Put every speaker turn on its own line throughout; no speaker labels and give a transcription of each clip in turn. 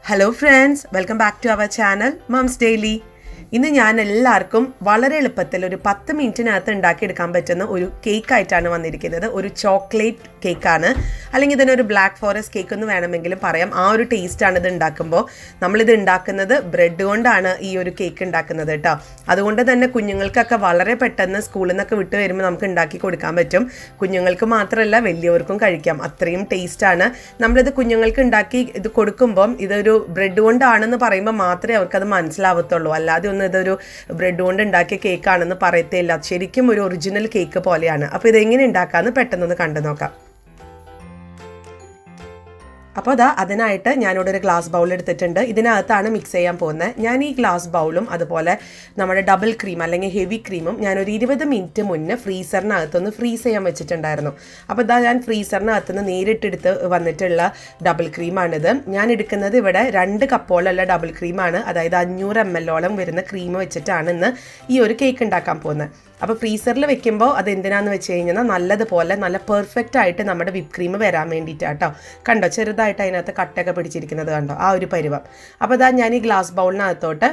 Hello friends, welcome back to our channel Mom's Daily. ഇന്ന് ഞാൻ എല്ലാവർക്കും വളരെ എളുപ്പത്തിൽ ഒരു 10 മിനിറ്റിനകത്ത് ഉണ്ടാക്കിയെടുക്കാൻ പറ്റുന്ന ഒരു കേക്ക് ആയിട്ടാണ് വന്നിരിക്കുന്നത്. ഒരു ചോക്ലേറ്റ് കേക്കാണ്, അല്ലെങ്കിൽ ഇതിനൊരു ബ്ലാക്ക് ഫോറസ്റ്റ് കേക്ക് എന്ന് വേണമെങ്കിലും പറയാം. ആ ഒരു ടേസ്റ്റാണ് ഇത് ഉണ്ടാക്കുമ്പോൾ. നമ്മളിത് ഉണ്ടാക്കുന്നത് ബ്രെഡ് കൊണ്ടാണ് ഈ ഒരു കേക്ക് ഉണ്ടാക്കുന്നത് കേട്ടോ. അതുകൊണ്ട് തന്നെ കുഞ്ഞുങ്ങൾക്കൊക്കെ വളരെ പെട്ടെന്ന് സ്കൂളിൽ നിന്നൊക്കെ വിട്ട് വരുമ്പോൾ നമുക്ക് ഉണ്ടാക്കി കൊടുക്കാൻ പറ്റും. കുഞ്ഞുങ്ങൾക്ക് മാത്രമല്ല വലിയവർക്കും കഴിക്കാം, അത്രയും ടേസ്റ്റാണ്. നമ്മളിത് കുഞ്ഞുങ്ങൾക്ക് ഉണ്ടാക്കി ഇത് കൊടുക്കുമ്പം ഇതൊരു ബ്രെഡ് കൊണ്ടാണെന്ന് പറയുമ്പോൾ മാത്രമേ അവർക്കത് മനസ്സിലാവത്തുള്ളൂ. അല്ലാതെ ഇതൊരു ബ്രെഡ് കൊണ്ട് ഉണ്ടാക്കിയ കേക്കാണെന്ന് പറയത്തില്ല. ശരിക്കും ഒരു ഒറിജിനൽ കേക്ക് പോലെയാണ്. അപ്പോൾ ഇതെങ്ങനെ ഉണ്ടാക്കാമെന്ന് പെട്ടെന്നൊന്ന് കണ്ടു നോക്കാം. അപ്പോൾ അതിനായിട്ട് ഞാനിവിടെ ഒരു ഗ്ലാസ് ബൗൾ എടുത്തിട്ടുണ്ട്. ഇതിനകത്താണ് മിക്സ് ചെയ്യാൻ പോകുന്നത്. ഞാൻ ഈ ഗ്ലാസ് ബൗളും അതുപോലെ നമ്മുടെ ഡബിൾ ക്രീം അല്ലെങ്കിൽ ഹെവി ക്രീമും ഞാനൊരു 20 മിനിറ്റ് മുന്നേ ഫ്രീസറിനകത്തൊന്ന് ഫ്രീസ് ചെയ്യാൻ വെച്ചിട്ടുണ്ടായിരുന്നു. അപ്പോൾ ഞാൻ ഫ്രീസറിനകത്തുനിന്ന് നേരിട്ടെടുത്ത് വന്നിട്ടുള്ള ഡബിൾ ക്രീമാണിത്. ഞാൻ എടുക്കുന്നത് ഇവിടെ 2 കപ്പോളുള്ള ഡബിൾ ക്രീമാണ്, അതായത് 500 ml വരുന്ന ക്രീം വെച്ചിട്ടാണ് ഇന്ന് ഈ ഒരു കേക്ക് ഉണ്ടാക്കാൻ പോകുന്നത്. അപ്പോൾ ഫ്രീസറിൽ വെക്കുമ്പോൾ അത് എന്തിനാന്ന് വെച്ച് കഴിഞ്ഞാൽ നല്ലതുപോലെ നല്ല പെർഫെക്റ്റ് ആയിട്ട് നമ്മുടെ വിപ്പ് ക്രീം വരാൻ വേണ്ടിയിട്ടാട്ടോ. കണ്ടോ, ചെറുതായിട്ട് അതിനകത്ത് കട്ടയൊക്കെ പിടിച്ചിരിക്കുന്നത് കണ്ടോ, ആ ഒരു പരുവം. അപ്പോൾ ഞാൻ ഈ ഗ്ലാസ് ബൗളിനകത്തോട്ട്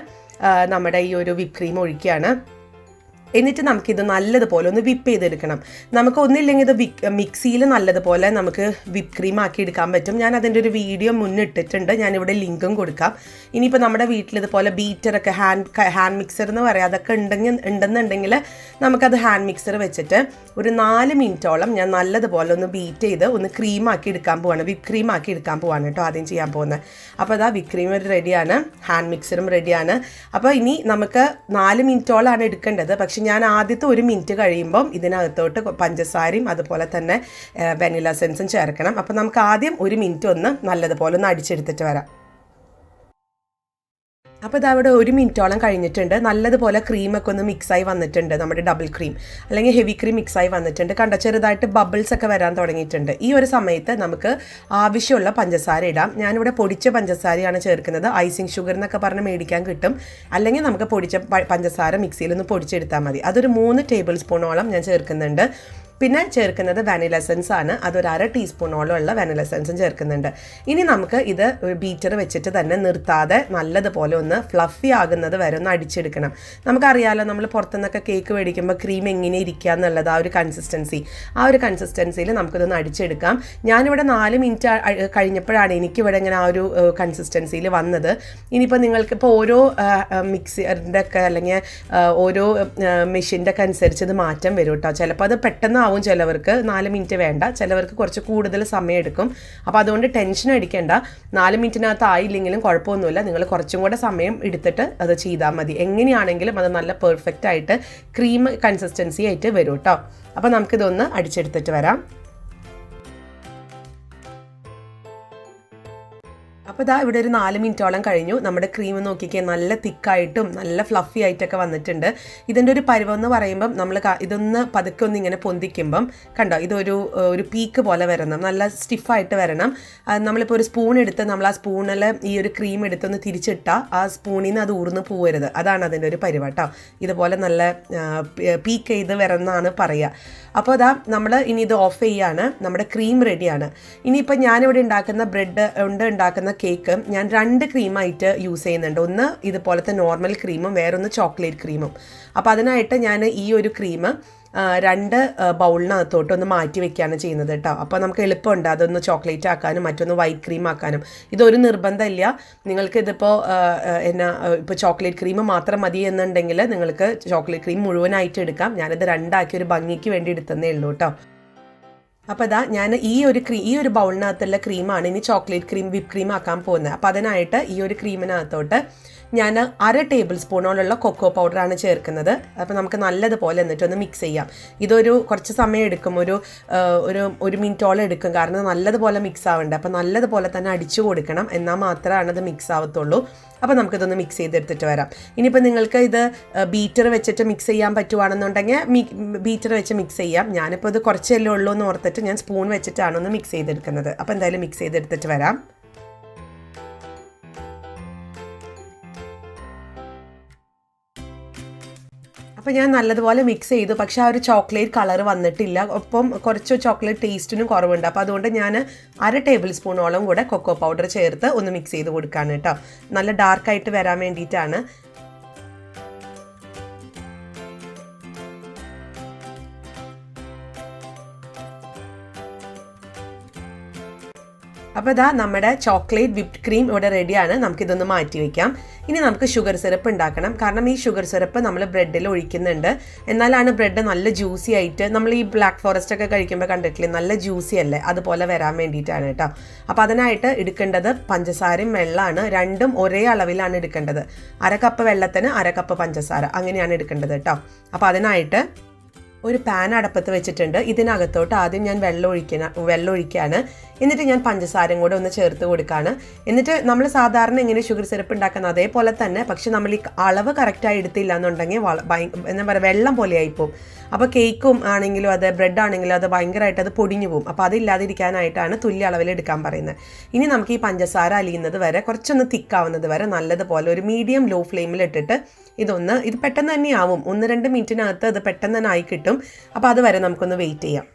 നമ്മുടെ ഈ ഒരു വിപ്പ് ക്രീം ഒഴിക്കുകയാണ്. എന്നിട്ട് നമുക്കിത് നല്ലതുപോലെ ഒന്ന് വിപ്പ് ചെയ്തെടുക്കണം. നമുക്ക് ഒന്നില്ലെങ്കിൽ ഇത് മിക്സിയിൽ നല്ലതുപോലെ നമുക്ക് വിപ്പ് ക്രീം ആക്കി എടുക്കാൻ പറ്റും. ഞാൻ അതിൻ്റെ ഒരു വീഡിയോ മുന്നിട്ടിട്ടുണ്ട്, ഞാനിവിടെ ലിങ്കും കൊടുക്കാം. ഇനിയിപ്പോൾ നമ്മുടെ വീട്ടിൽ ഇതുപോലെ ബീറ്ററൊക്കെ ഹാൻഡ് മിക്സർ എന്ന് പറയാം, അതൊക്കെ ഉണ്ടെന്നുണ്ടെങ്കിൽ നമുക്കത് ഹാൻഡ് മിക്സർ വെച്ചിട്ട് ഒരു 4 മിനിറ്റോളം ഞാൻ നല്ലതുപോലെ ഒന്ന് ബീറ്റ് ചെയ്ത് ഒന്ന് ക്രീമാക്കി എടുക്കാൻ പോവാണ്, വിപ്പ് ക്രീം ആക്കി എടുക്കാൻ പോവാണ് കേട്ടോ ആദ്യം ചെയ്യാൻ പോകുന്നത്. അപ്പോൾ വിപ്പ് ക്രീം റെഡിയാണ്, ഹാൻഡ് മിക്സറും റെഡിയാണ്. അപ്പോൾ ഇനി നമുക്ക് 4 മിനിറ്റോളാണ് എടുക്കേണ്ടത്. പക്ഷേ ഞാൻ ആദ്യത്തെ 1 മിനിറ്റ് കഴിയുമ്പം ഇതിനകത്തോട്ട് പഞ്ചസാരയും അതുപോലെ തന്നെ വാനില എസൻസും ചേർക്കണം. അപ്പോൾ നമുക്ക് ആദ്യം 1 മിനിറ്റ് ഒന്ന് നല്ലതുപോലെ ഒന്ന് അടിച്ചെടുത്തിട്ട് വരാം. അപ്പോൾ അവിടെ 1 മിനിറ്റോളം കഴിഞ്ഞിട്ടുണ്ട്. നല്ലതുപോലെ ക്രീമൊക്കെ ഒന്ന് മിക്സായി വന്നിട്ടുണ്ട്. നമ്മുടെ ഡബിൾ ക്രീം അല്ലെങ്കിൽ ഹെവി ക്രീം മിക്സായി വന്നിട്ടുണ്ട്. കണ്ടോ, ചെറുതായിട്ട് ബബിൾസ് ഒക്കെ വരാൻ തുടങ്ങിയിട്ടുണ്ട്. ഈ ഒരു സമയത്ത് നമുക്ക് ആവശ്യമുള്ള പഞ്ചസാര ഇടാം. ഞാനിവിടെ പൊടിച്ച പഞ്ചസാരയാണ് ചേർക്കുന്നത്. ഐസിങ് ഷുഗർ എന്നൊക്കെ പറഞ്ഞ് മേടിക്കാൻ കിട്ടും. അല്ലെങ്കിൽ നമുക്ക് പൊടിച്ച പഞ്ചസാര മിക്സിയിൽ ഒന്ന് പൊടിച്ചെടുത്താൽ മതി. അതൊരു 3 ടേബിൾ സ്പൂണോളം ഞാൻ ചേർക്കുന്നുണ്ട്. പിന്നെ ചേർക്കുന്നത് വാനില എസൻസ് ആണ്, അതൊരു 1/2 ടീസ്പൂണോളം ഉള്ള വാനില എസൻസും ചേർക്കുന്നുണ്ട്. ഇനി നമുക്ക് ഇത് ഒരു ബീറ്റർ വെച്ചിട്ട് തന്നെ നിർത്താതെ നല്ലതുപോലെ ഒന്ന് ഫ്ലഫി ആകുന്നത് വരെ ഒന്ന് അടിച്ചെടുക്കണം. നമുക്കറിയാമല്ലോ, നമ്മൾ പുറത്തുനിന്നൊക്കെ കേക്ക് മേടിക്കുമ്പോൾ ക്രീം എങ്ങനെ ഇരിക്കുക എന്നുള്ളത്, ആ ഒരു കൺസിസ്റ്റൻസിയിൽ നമുക്കിതൊന്ന് അടിച്ചെടുക്കാം. ഞാനിവിടെ 4 മിനിറ്റ് കഴിഞ്ഞപ്പോഴാണ് എനിക്കിവിടെ ഇങ്ങനെ ആ ഒരു കൺസിസ്റ്റൻസിയിൽ വന്നത്. ഇനിയിപ്പോൾ നിങ്ങൾക്കിപ്പോൾ ഓരോ മിക്സിയുടെ ഒക്കെ അല്ലെങ്കിൽ ഓരോ മെഷീൻ്റെ ഒക്കെ അനുസരിച്ച് ഇത് മാറ്റം വരും കേട്ടോ. ചിലപ്പോൾ അത് പെട്ടെന്ന് ആവും, ചിലവർക്ക് 4 മിനിറ്റ് വേണ്ട, ചിലവർക്ക് കുറച്ച് കൂടുതൽ സമയം എടുക്കും. അപ്പോൾ അതുകൊണ്ട് ടെൻഷൻ അടിക്കേണ്ട. 4 മിനിറ്റിനകത്ത് ആയില്ലെങ്കിലും കുഴപ്പമൊന്നുമില്ല, നിങ്ങൾ കുറച്ചും കൂടെ സമയം എടുത്തിട്ട് അത് ചെയ്താൽ മതി. എങ്ങനെയാണെങ്കിലും അത് നല്ല പെർഫെക്റ്റ് ആയിട്ട് ക്രീം കൺസിസ്റ്റൻസി ആയിട്ട് വരും കേട്ടോ. അപ്പോൾ നമുക്കിതൊന്ന് അടിച്ചെടുത്തിട്ട് വരാം. അപ്പോൾ ഇവിടെ ഒരു 4 മിനിറ്റോളം കഴിഞ്ഞു. നമ്മുടെ ക്രീം നോക്കിക്കേ, നല്ല തിക്കായിട്ടും നല്ല ഫ്ലഫി ആയിട്ടൊക്കെ വന്നിട്ടുണ്ട്. ഇതിൻ്റെ ഒരു പരുവം എന്ന് പറയുമ്പം നമ്മൾ ഇതൊന്ന് പതുക്കെ ഒന്ന് ഇങ്ങനെ പൊന്തിക്കുമ്പം കണ്ടോ, ഒരു പീക്ക് പോലെ വരണം, നല്ല സ്റ്റിഫായിട്ട് വരണം. നമ്മളിപ്പോൾ ഒരു സ്പൂൺ എടുത്ത് നമ്മൾ ആ സ്പൂണിൽ ഈ ഒരു ക്രീം എടുത്തൊന്ന് തിരിച്ചിട്ടാൽ ആ സ്പൂണിൽ നിന്ന് അത് ഊർന്ന് പോകരുത്. അതാണ് അതിൻ്റെ ഒരു പരുവം കേട്ടോ. ഇതുപോലെ നല്ല പീക്ക് ചെയ്ത് വരണമെന്നാണ് പറയുക. അപ്പോൾ നമ്മൾ ഇനി ഇത് ഓഫ് ചെയ്യാണ്. നമ്മുടെ ക്രീം റെഡിയാണ്. ഇനിയിപ്പോൾ ഞാനിവിടെ ഉണ്ടാക്കുന്ന ബ്രെഡ് കൊണ്ട് ഉണ്ടാക്കുന്ന കേക്ക് ഞാൻ 2 ക്രീമായിട്ട് യൂസ് ചെയ്യുന്നുണ്ട്. ഒന്ന് ഇതുപോലത്തെ നോർമൽ ക്രീമും വേറൊന്ന് ചോക്ലേറ്റ് ക്രീമും. അപ്പോൾ അതിനായിട്ട് ഞാൻ ഈ ഒരു ക്രീം 2 ബൗളിനകത്തോട്ട് ഒന്ന് മാറ്റി വെക്കുകയാണ് ചെയ്യുന്നത് കേട്ടോ. അപ്പോൾ നമുക്ക് എളുപ്പമുണ്ട് അതൊന്ന് ചോക്ലേറ്റ് ആക്കാനും മറ്റൊന്ന് വൈറ്റ് ക്രീം ആക്കാനും. ഇതൊരു നിർബന്ധമില്ല. നിങ്ങൾക്ക് ഇതിപ്പോൾ ഇപ്പോൾ ചോക്ലേറ്റ് ക്രീം മാത്രം മതി എന്നുണ്ടെങ്കിൽ നിങ്ങൾക്ക് ചോക്ലേറ്റ് ക്രീം മുഴുവനായിട്ട് എടുക്കാം. ഞാനിത് 2 ആക്കി ഒരു ഭംഗിക്ക് വേണ്ടി എടുത്തതേ ഉള്ളൂ കേട്ടോ. അപ്പോൾ ഞാൻ ഈ ഒരു ബൗളിനകത്തുള്ള ക്രീമാണ് ഇനി ചോക്ലേറ്റ് ക്രീം വിപ്പ് ക്രീം ആക്കാൻ പോകുന്നത്. അപ്പോൾ അതിനായിട്ട് ഈ ഒരു ക്രീമിനകത്തോട്ട് ഞാൻ 1/2 ടേബിൾ സ്പൂണോളം കൊക്കോ പൗഡറാണ് ചേർക്കുന്നത്. അപ്പോൾ നമുക്ക് നല്ലതുപോലെ എന്നിട്ടൊന്ന് മിക്സ് ചെയ്യാം. ഇതൊരു കുറച്ച് സമയം എടുക്കും, ഒരു മിനിറ്റോളം എടുക്കും, കാരണം നല്ലതുപോലെ മിക്സ് ആവേണ്ടത്. അപ്പോൾ നല്ലതുപോലെ തന്നെ അടിച്ചു കൊടുക്കണം, എന്നാൽ മാത്രമാണ് അത് മിക്സ് ആവത്തുള്ളൂ. അപ്പോൾ നമുക്കിതൊന്ന് മിക്സ് ചെയ്തെടുത്തിട്ട് വരാം. ഇനിയിപ്പോൾ നിങ്ങൾക്ക് ഇത് ബീറ്റർ വെച്ചിട്ട് മിക്സ് ചെയ്യാൻ പറ്റുവാണെന്നുണ്ടെങ്കിൽ ബീറ്റർ വെച്ച് മിക്സ് ചെയ്യാം. ഞാനിപ്പോൾ ഇത് കുറച്ചല്ലേ ഉള്ളൂ എന്ന് ഓർത്തിട്ട് ഞാൻ സ്പൂൺ വെച്ചിട്ടാണ് ഒന്ന് മിക്സ് ചെയ്തെടുക്കുന്നത്. അപ്പോൾ എന്തായാലും മിക്സ് ചെയ്തെടുത്തിട്ട് വരാം. അപ്പോൾ ഞാൻ നല്ലതുപോലെ മിക്സ് ചെയ്തു. പക്ഷേ ആ ഒരു ചോക്ലേറ്റ് കളർ വന്നിട്ടില്ല. ഒപ്പം കുറച്ച് ചോക്ലേറ്റ് ടേസ്റ്റിനും കുറവുണ്ട്. അപ്പോൾ അതുകൊണ്ട് ഞാൻ 1/2 ടേബിൾ സ്പൂണോളം കൂടെ കൊക്കോ പൗഡർ ചേർത്ത് ഒന്ന് മിക്സ് ചെയ്ത് കൊടുക്കുകയാണ് കേട്ടോ. നല്ല ഡാർക്കായിട്ട് വരാൻ വേണ്ടിയിട്ടാണ്. അപ്പോൾ ഇതാ നമ്മുടെ ചോക്ലേറ്റ് വിപ്ഡ് ക്രീം ഇവിടെ റെഡിയാണ്. നമുക്കിതൊന്ന് മാറ്റി വയ്ക്കാം. ഇനി നമുക്ക് ഷുഗർ സിറപ്പ് ഉണ്ടാക്കണം. കാരണം ഈ ഷുഗർ സിറപ്പ് നമ്മൾ ബ്രെഡിൽ ഒഴിക്കുന്നുണ്ട്. എന്നാലാണ് ബ്രെഡ് നല്ല ജ്യൂസി ആയിട്ട്, നമ്മൾ ഈ ബ്ലാക്ക് ഫോറസ്റ്റ് ഒക്കെ കഴിക്കുമ്പോൾ കണ്ടിട്ടില്ലേ നല്ല ജ്യൂസി അല്ലേ, അതുപോലെ വരാൻ വേണ്ടിയിട്ടാണ് കേട്ടോ. അപ്പോൾ അതിനായിട്ട് എടുക്കേണ്ടത് പഞ്ചസാരയും വെള്ളമാണ്. രണ്ടും ഒരേ അളവിലാണ് എടുക്കേണ്ടത്. 1/2 കപ്പ് വെള്ളത്തിന് 1/2 കപ്പ് പഞ്ചസാര, അങ്ങനെയാണ് എടുക്കേണ്ടത് കേട്ടോ. അപ്പോൾ അതിനായിട്ട് ഒരു പാൻ അടപ്പത്ത് വെച്ചിട്ടുണ്ട്. ഇതിനകത്തോട്ട് ആദ്യം ഞാൻ വെള്ളം ഒഴിക്കുകയാണ്. എന്നിട്ട് ഞാൻ പഞ്ചസാരയും കൂടെ ഒന്ന് ചേർത്ത് കൊടുക്കുകയാണ്. എന്നിട്ട് നമ്മൾ സാധാരണ എങ്ങനെ ഷുഗർ സിറപ്പ് ഉണ്ടാക്കുന്നത് അതേപോലെ തന്നെ, പക്ഷെ നമ്മൾ ഈ അളവ് കറക്റ്റായി എടുത്തില്ല എന്നുണ്ടെങ്കിൽ എന്താ പറയുക, വെള്ളം പോലെ ആയിപ്പോവും. അപ്പോൾ കേക്കും ആണെങ്കിലും അത് ബ്രെഡ് ആണെങ്കിലും അത് ഭയങ്കരമായിട്ട് അത് പൊടിഞ്ഞു പോകും. അപ്പോൾ അതില്ലാതിരിക്കാനായിട്ടാണ് തുല്യ അളവിൽ എടുക്കാൻ പറയുന്നത്. ഇനി നമുക്ക് ഈ പഞ്ചസാര അലിയുന്നത് വരെ, കുറച്ചൊന്ന് തിക്കാവുന്നത് വരെ നല്ലതുപോലെ ഒരു മീഡിയം ലോ ഫ്ലെയിമിൽ ഇട്ടിട്ട് ഇത് പെട്ടെന്ന് തന്നെ ആവും. 1-2 മിനിറ്റിനകത്ത് അത് പെട്ടെന്ന് തന്നെ ആയി കിട്ടും. അപ്പോൾ അതുവരെ നമുക്കൊന്ന് വെയിറ്റ് ചെയ്യാം.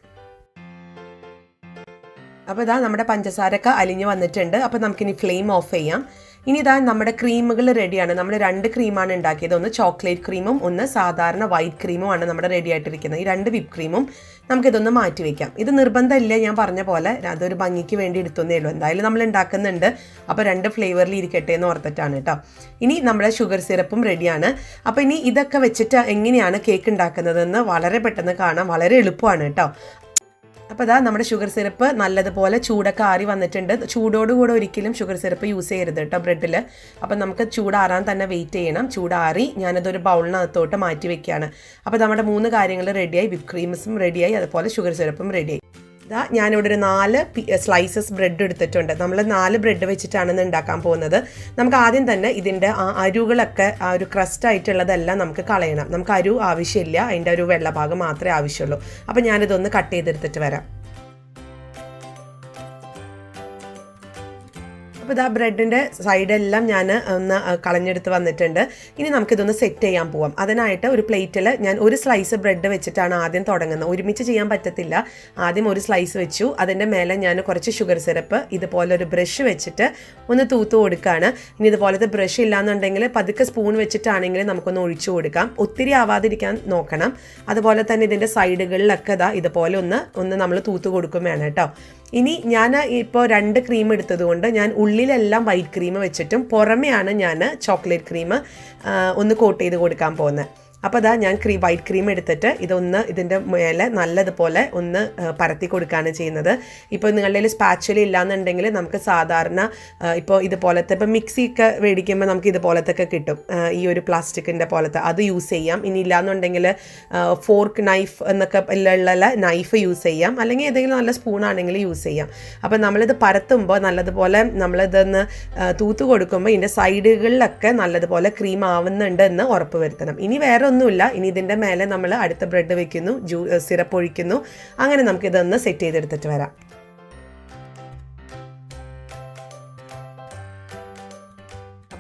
അപ്പോൾ ഇതാ നമ്മുടെ പഞ്ചസാരയൊക്കെ അലിഞ്ഞ് വന്നിട്ടുണ്ട്. അപ്പോൾ നമുക്കിനി ഫ്ലെയിം ഓഫ് ചെയ്യാം. ഇനി ഇതാ നമ്മുടെ ക്രീമുകൾ റെഡിയാണ്. നമ്മൾ 2 ക്രീമാണ് ഉണ്ടാക്കിയത്. ഒന്ന് ചോക്ലേറ്റ് ക്രീമും ഒന്ന് സാധാരണ വൈറ്റ് ക്രീമുമാണ് നമ്മുടെ റെഡി ആയിട്ടിരിക്കുന്നത്. ഈ 2 വിപ്പ് ക്രീമും നമുക്കിതൊന്ന് മാറ്റി വയ്ക്കാം. ഇത് നിർബന്ധമില്ല, ഞാൻ പറഞ്ഞ പോലെ അതൊരു ഭംഗിക്ക് വേണ്ടി എടുത്തേ ഉള്ളൂ. എന്തായാലും നമ്മൾ ഉണ്ടാക്കുന്നുണ്ട്, അപ്പോൾ 2 ഫ്ലേവറിൽ ഇരിക്കട്ടെ എന്ന് ഓർത്തിട്ടാണ് കേട്ടോ. ഇനി നമ്മുടെ ഷുഗർ സിറപ്പും റെഡിയാണ്. അപ്പോൾ ഇനി ഇതൊക്കെ വെച്ചിട്ട് എങ്ങനെയാണ് കേക്ക് ഉണ്ടാക്കുന്നതെന്ന് വളരെ പെട്ടെന്ന് കാണാം. വളരെ എളുപ്പമാണ് കേട്ടോ. അപ്പോൾ ഇതാ നമ്മുടെ ഷുഗർ സിറപ്പ് നല്ലതുപോലെ ചൂടൊക്കെ ആറി വന്നിട്ടുണ്ട്. ചൂടോടുകൂടെ ഒരിക്കലും ഷുഗർ സിറപ്പ് യൂസ് ചെയ്യരുത് കേട്ടോ ബ്രെഡിൽ. അപ്പം നമുക്ക് ചൂടാറാൻ തന്നെ വെയിറ്റ് ചെയ്യണം. ചൂടാറി ഞാനതൊരു ബൗളിനകത്തോട്ട് മാറ്റി വെക്കുകയാണ്. അപ്പോൾ നമ്മുടെ 3 കാര്യങ്ങൾ റെഡിയായി. വിപ്പ് ക്രീംസും റെഡിയായി, അതുപോലെ ഷുഗർ സിറപ്പും റെഡിയായി. ഇതാ ഞാനിവിടെ ഒരു 4 സ്ലൈസസ് ബ്രെഡ് എടുത്തിട്ടുണ്ട്. നമ്മൾ 4 ബ്രെഡ് വെച്ചിട്ടാണ് ഉണ്ടാക്കാൻ പോകുന്നത്. നമുക്ക് ആദ്യം തന്നെ ഇതിൻ്റെ ആ അരുകളൊക്കെ, ആ ഒരു ക്രസ്റ്റ് ആയിട്ടുള്ളതെല്ലാം നമുക്ക് കളയണം. നമുക്ക് അരു ആവശ്യമില്ല, അതിൻ്റെ ഒരു വെള്ള ഭാഗം മാത്രമേ ആവശ്യമുള്ളൂ. അപ്പോൾ ഞാനിതൊന്ന് കട്ട് ചെയ്തെടുത്തിട്ട് വരാം. അപ്പോൾ ഇതാ ബ്രെഡിൻ്റെ സൈഡെല്ലാം ഞാൻ ഒന്ന് കളഞ്ഞെടുത്ത് വന്നിട്ടുണ്ട്. ഇനി നമുക്കിതൊന്ന് സെറ്റ് ചെയ്യാൻ പോവാം. അതിനായിട്ട് ഒരു പ്ലേറ്റിൽ ഞാൻ ഒരു സ്ലൈസ് ബ്രെഡ് വെച്ചിട്ടാണ് ആദ്യം തുടങ്ങുന്നത്. ഒരുമിച്ച് ചെയ്യാൻ പറ്റത്തില്ല. ആദ്യം ഒരു സ്ലൈസ് വെച്ചു. അതിൻ്റെ മേലെ ഞാൻ കുറച്ച് ഷുഗർ സിറപ്പ് ഇതുപോലെ ഒരു ബ്രഷ് വെച്ചിട്ട് ഒന്ന് തൂത്ത് കൊടുക്കുകയാണ്. ഇനി ഇതുപോലത്തെ ബ്രഷ് ഇല്ലാന്നുണ്ടെങ്കിൽ പതുക്കെ സ്പൂൺ വെച്ചിട്ടാണെങ്കിൽ നമുക്കൊന്ന് ഒഴിച്ചു കൊടുക്കാം. ഒത്തിരി ആവാതിരിക്കാൻ നോക്കണം. അതുപോലെ തന്നെ ഇതിൻ്റെ സൈഡുകളിലൊക്കെ ഇതുപോലെ ഒന്ന് നമ്മൾ തൂത്ത് കൊടുക്കും വേണം കേട്ടോ. ഇനി ഞാൻ ഇപ്പോൾ 2 ക്രീം എടുത്തത് കൊണ്ട് ഞാൻ ഉള്ളിലെല്ലാം വൈറ്റ് ക്രീം വെച്ചിട്ടും പുറമെയാണ് ഞാൻ ചോക്ലേറ്റ് ക്രീം ഒന്ന് കോട്ട് ചെയ്ത് കൊടുക്കാൻ പോകുന്നത്. അപ്പോൾ അതാ ഞാൻ വൈറ്റ് ക്രീം എടുത്തിട്ട് ഇതിൻ്റെ മേലെ നല്ലതുപോലെ ഒന്ന് പരത്തി കൊടുക്കുകയാണ് ചെയ്യുന്നത്. ഇപ്പോൾ നിങ്ങളുടെ കയ്യിൽ സ്പാച്ചുല ഇല്ലാന്നുണ്ടെങ്കിൽ നമുക്ക് സാധാരണ ഇപ്പോൾ ഇതുപോലത്തെ, ഇപ്പോൾ മിക്സിയൊക്കെ മേടിക്കുമ്പോൾ നമുക്ക് ഇതുപോലത്തെ ഒക്കെ കിട്ടും, ഈ ഒരു പ്ലാസ്റ്റിക്കിൻ്റെ പോലത്തെ, അത് യൂസ് ചെയ്യാം. ഇനി ഇല്ലാന്നുണ്ടെങ്കിൽ ഫോർക്ക് നൈഫ് എന്നൊക്കെ ഉള്ള നൈഫ് യൂസ് ചെയ്യാം, അല്ലെങ്കിൽ ഏതെങ്കിലും നല്ല സ്പൂണാണെങ്കിൽ യൂസ് ചെയ്യാം. അപ്പോൾ നമ്മളിത് പരത്തുമ്പോൾ നല്ലതുപോലെ നമ്മളിതൊന്ന് തൂത്ത് കൊടുക്കുമ്പോൾ ഇതിൻ്റെ സൈഡുകളിലൊക്കെ നല്ലതുപോലെ ക്രീം ആവുന്നുണ്ട് എന്ന് ഉറപ്പ് വരുത്തണം. ഇനി വേറെ ഒന്നുമില്ല. ഇനി ഇതിൻ്റെ മേലെ നമ്മൾ അടുത്ത ബ്രെഡ് വെക്കുന്നു, സിറപ്പ് ഒഴിക്കുന്നു. അങ്ങനെ നമുക്കിതൊന്ന് സെറ്റ് ചെയ്തെടുത്തിട്ട് വരാം.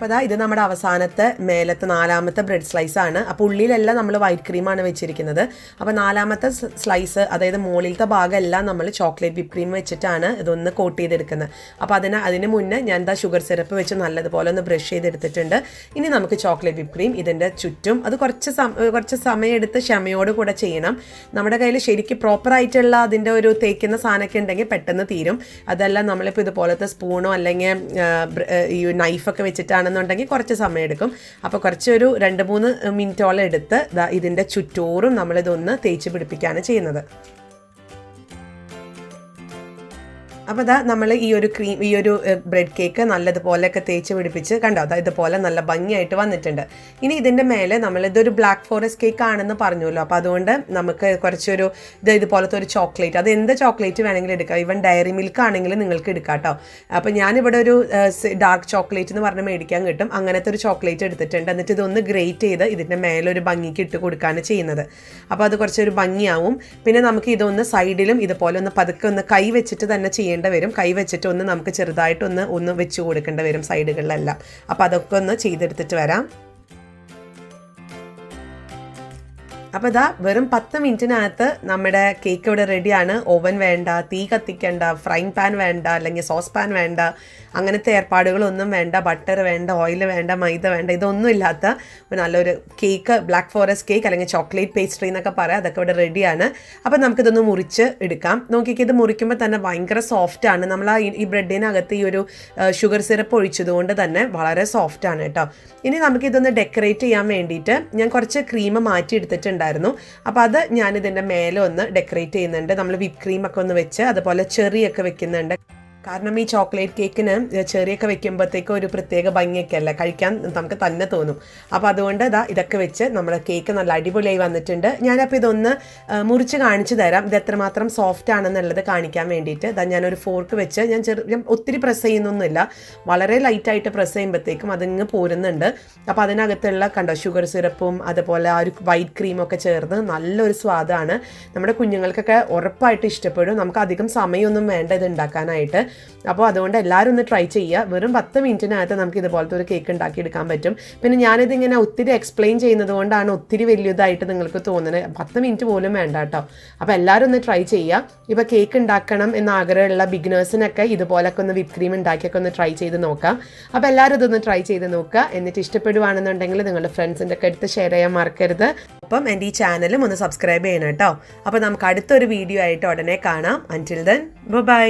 അപ്പോൾ ഇത് നമ്മുടെ അവസാനത്തെ മേലത്തെ 4ാമത്തെ ബ്രെഡ് സ്ലൈസാണ്. അപ്പോൾ ഉള്ളിലെല്ലാം നമ്മൾ വൈറ്റ് ക്രീമാണ് വെച്ചിരിക്കുന്നത്. അപ്പോൾ 4ാമത്തെ സ്ലൈസ്, അതായത് മുകളിലത്തെ ഭാഗം എല്ലാം നമ്മൾ ചോക്ലേറ്റ് വിപ്പ് ക്രീം വെച്ചിട്ടാണ് ഇതൊന്ന് കോട്ട് ചെയ്തെടുക്കുന്നത്. അപ്പോൾ അതിന് മുന്നേ ഞാൻ ഷുഗർ സിറപ്പ് വെച്ച് നല്ലതുപോലെ ഒന്ന് ബ്രഷ് ചെയ്തെടുത്തിട്ടുണ്ട്. ഇനി നമുക്ക് ചോക്ലേറ്റ് വിപ്പ് ക്രീം ഇതിൻ്റെ ചുറ്റും, അത് കുറച്ച് സമയം എടുത്ത് ക്ഷമയോട് കൂടെ ചെയ്യണം. നമ്മുടെ കയ്യിൽ ശരിക്കും പ്രോപ്പറായിട്ടുള്ള അതിൻ്റെ ഒരു തേക്കുന്ന സാധനമൊക്കെ ഉണ്ടെങ്കിൽ പെട്ടെന്ന് തീരും. അതെല്ലാം നമ്മളിപ്പോൾ ഇതുപോലത്തെ സ്പൂണോ അല്ലെങ്കിൽ ഈ നൈഫൊക്കെ വെച്ചിട്ടാണ് ുണ്ടെങ്കിൽ കുറച്ച് സമയം എടുക്കും. അപ്പോൾ കുറച്ചൊരു 2-3 മിനിറ്റോളം എടുത്ത് ഇതിൻ്റെ ചുറ്റോറും നമ്മളിതൊന്ന് തേച്ച് പിടിപ്പിക്കുകയാണ് ചെയ്യുന്നത്. അപ്പോൾ നമ്മൾ ഈ ഒരു ബ്രെഡ് കേക്ക് നല്ലതുപോലെയൊക്കെ തേച്ച് പിടിപ്പിച്ച് കണ്ടോ, ഇതുപോലെ നല്ല ഭംഗിയായിട്ട് വന്നിട്ടുണ്ട്. ഇനി ഇതിൻ്റെ മേലെ ഇതൊരു ബ്ലാക്ക് ഫോറസ്റ്റ് കേക്ക് ആണെന്ന് പറഞ്ഞല്ലോ. അപ്പോൾ അതുകൊണ്ട് നമുക്ക് കുറച്ചൊരു ഇതുപോലത്തെ ഒരു ചോക്ലേറ്റ്, അത് എന്ത് ചോക്ലേറ്റ് വേണമെങ്കിലും എടുക്കാം. ഈവൻ ഡയറി മിൽക്ക് ആണെങ്കിലും നിങ്ങൾക്ക് എടുക്കാം കേട്ടോ. അപ്പോൾ ഞാനിവിടെ ഒരു ഡാർക്ക് ചോക്ലേറ്റ് എന്ന് പറഞ്ഞ് മേടിക്കാൻ കിട്ടും, അങ്ങനത്തെ ഒരു ചോക്ലേറ്റ് എടുത്തിട്ടുണ്ട്. എന്നിട്ട് ഇതൊന്ന് ഗ്രേറ്റ് ചെയ്ത് ഇതിൻ്റെ മേലൊരു ഭംഗിക്ക് ഇട്ട് കൊടുക്കുകയാണ് ചെയ്യുന്നത്. അപ്പോൾ അത് കുറച്ചൊരു ഭംഗിയാവും. പിന്നെ നമുക്ക് ഇതൊന്ന് സൈഡിലും ഇതുപോലെ ഒന്ന് പതുക്കെ ഒന്ന് കൈ വെച്ചിട്ട് തന്നെ ചെയ്യേണ്ടി വരും. കൈ വെച്ചിട്ട് നമുക്ക് ചെറുതായിട്ടൊന്ന് വെച്ച് കൊടുക്കേണ്ടി വരും സൈഡുകളിലെല്ലാം. അപ്പോൾ അതൊക്കെ ഒന്ന് ചെയ്തെടുത്തിട്ട് വരാം. അപ്പോൾ ഇതാ വെറും 10 മിനിറ്റിനകത്ത് നമ്മുടെ കേക്ക് ഇവിടെ റെഡിയാണ്. ഓവൻ വേണ്ട, തീ കത്തിക്കേണ്ട, ഫ്രൈങ് പാൻ വേണ്ട, അല്ലെങ്കിൽ സോസ് പാൻ വേണ്ട, അങ്ങനത്തെ ഏർപ്പാടുകളൊന്നും വേണ്ട, ബട്ടർ വേണ്ട, ഓയിൽ വേണ്ട, മൈദ വേണ്ട, ഇതൊന്നും ഇല്ലാത്ത ഒരു നല്ലൊരു കേക്ക്, ബ്ലാക്ക് ഫോറസ്റ്റ് കേക്ക് അല്ലെങ്കിൽ ചോക്ലേറ്റ് പേസ്ട്രി എന്നൊക്കെ പറയാം, അതൊക്കെ ഇവിടെ റെഡിയാണ്. അപ്പോൾ നമുക്കിതൊന്ന് മുറിച്ച് എടുക്കാം. നോക്കിയിട്ട് ഇത് മുറിക്കുമ്പോൾ തന്നെ ഭയങ്കര സോഫ്റ്റാണ്. നമ്മൾ ഈ ബ്രെഡിനകത്ത് ഈ ഒരു ഷുഗർ സിറപ്പ് ഒഴിച്ചതുകൊണ്ട് തന്നെ വളരെ സോഫ്റ്റാണ് കേട്ടോ. ഇനി നമുക്കിതൊന്ന് ഡെക്കറേറ്റ് ചെയ്യാൻ വേണ്ടിയിട്ട് ഞാൻ കുറച്ച് ക്രീം മാറ്റി എടുത്തിട്ടുണ്ടായിരുന്നു. അപ്പോൾ അത് ഞാനിതിൻ്റെ മേലെ ഒന്ന് ഡെക്കറേറ്റ് ചെയ്യുന്നുണ്ട്. നമ്മൾ വിപ്പ് ക്രീമൊക്കെ ഒന്ന് വെച്ച് അതുപോലെ ചെറിയൊക്കെ വെക്കുന്നുണ്ട്. കാരണം ഈ ചോക്ലേറ്റ് കേക്കിന് ചെറിയൊക്കെ വെക്കുമ്പോഴത്തേക്കും ഒരു പ്രത്യേക ഭംഗിയൊക്കെ അല്ലേ, കഴിക്കാൻ നമുക്ക് തന്നെ തോന്നും. അപ്പോൾ അതുകൊണ്ട് ഇതൊക്കെ വെച്ച് നമ്മുടെ കേക്ക് നല്ല അടിപൊളിയായി വന്നിട്ടുണ്ട്. ഞാനപ്പോൾ ഇതൊന്ന് മുറിച്ച് കാണിച്ചു തരാം, ഇത് എത്രമാത്രം സോഫ്റ്റ് ആണെന്നുള്ളത് കാണിക്കാൻ വേണ്ടിയിട്ട്. ഞാനൊരു ഫോർക്ക് വെച്ച് ഞാൻ ഒത്തിരി പ്രസ് ചെയ്യുന്നൊന്നുമില്ല, വളരെ ലൈറ്റായിട്ട് പ്രസ് ചെയ്യുമ്പോഴത്തേക്കും അതിങ്ങ് പോരുന്നുണ്ട്. അപ്പോൾ അതിനകത്തുള്ള കണ്ടോ ഷുഗർ സിറപ്പും അതുപോലെ ആ ഒരു വൈറ്റ് ക്രീമൊക്കെ ചേർന്ന് നല്ലൊരു സ്വാദാണ്. നമ്മുടെ കുഞ്ഞുങ്ങൾക്കൊക്കെ ഉറപ്പായിട്ട് ഇഷ്ടപ്പെടും. നമുക്ക് അധികം സമയമൊന്നും വേണ്ട ഇത് ഉണ്ടാക്കാനായിട്ട്. അപ്പോൾ അതുകൊണ്ട് എല്ലാവരും ഒന്ന് ട്രൈ ചെയ്യുക. വെറും 10 മിനിറ്റിനകത്ത് നമുക്ക് ഇതുപോലത്തെ ഒരു കേക്ക് ഉണ്ടാക്കിയെടുക്കാൻ പറ്റും. പിന്നെ ഞാനിതിങ്ങനെ ഒത്തിരി എക്സ്പ്ലെയിൻ ചെയ്യുന്നത് കൊണ്ടാണ് ഒത്തിരി വലിയതായിട്ട് നിങ്ങൾക്ക് തോന്നുന്നത്. 10 മിനിറ്റ് പോലും വേണ്ട കേട്ടോ. അപ്പോൾ എല്ലാവരും ഒന്ന് ട്രൈ ചെയ്യുക. ഇപ്പോൾ കേക്ക് ഉണ്ടാക്കണം എന്ന ആഗ്രഹമുള്ള ബിഗിനേഴ്സിനൊക്കെ ഇതുപോലൊക്കെ ഒന്ന് വിപ്പ് ക്രീം ഉണ്ടാക്കിയൊക്കെ ഒന്ന് ട്രൈ ചെയ്ത് നോക്കാം. അപ്പോൾ എല്ലാവരും ഇതൊന്ന് ട്രൈ ചെയ്ത് നോക്കുക. എന്നിട്ട് ഇഷ്ടപ്പെടുവാണെന്നുണ്ടെങ്കിൽ നിങ്ങളുടെ ഫ്രണ്ട്സിൻ്റെ ഒക്കെ അടുത്ത് ഷെയർ ചെയ്യാൻ മറക്കരുത്. അപ്പം എൻ്റെ ഈ ചാനലും ഒന്ന് സബ്സ്ക്രൈബ് ചെയ്യണം കേട്ടോ. അപ്പോൾ നമുക്ക് അടുത്തൊരു വീഡിയോ ആയിട്ട് ഉടനെ കാണാം. അൻറ്റിൽ ദെൻ ബൈ.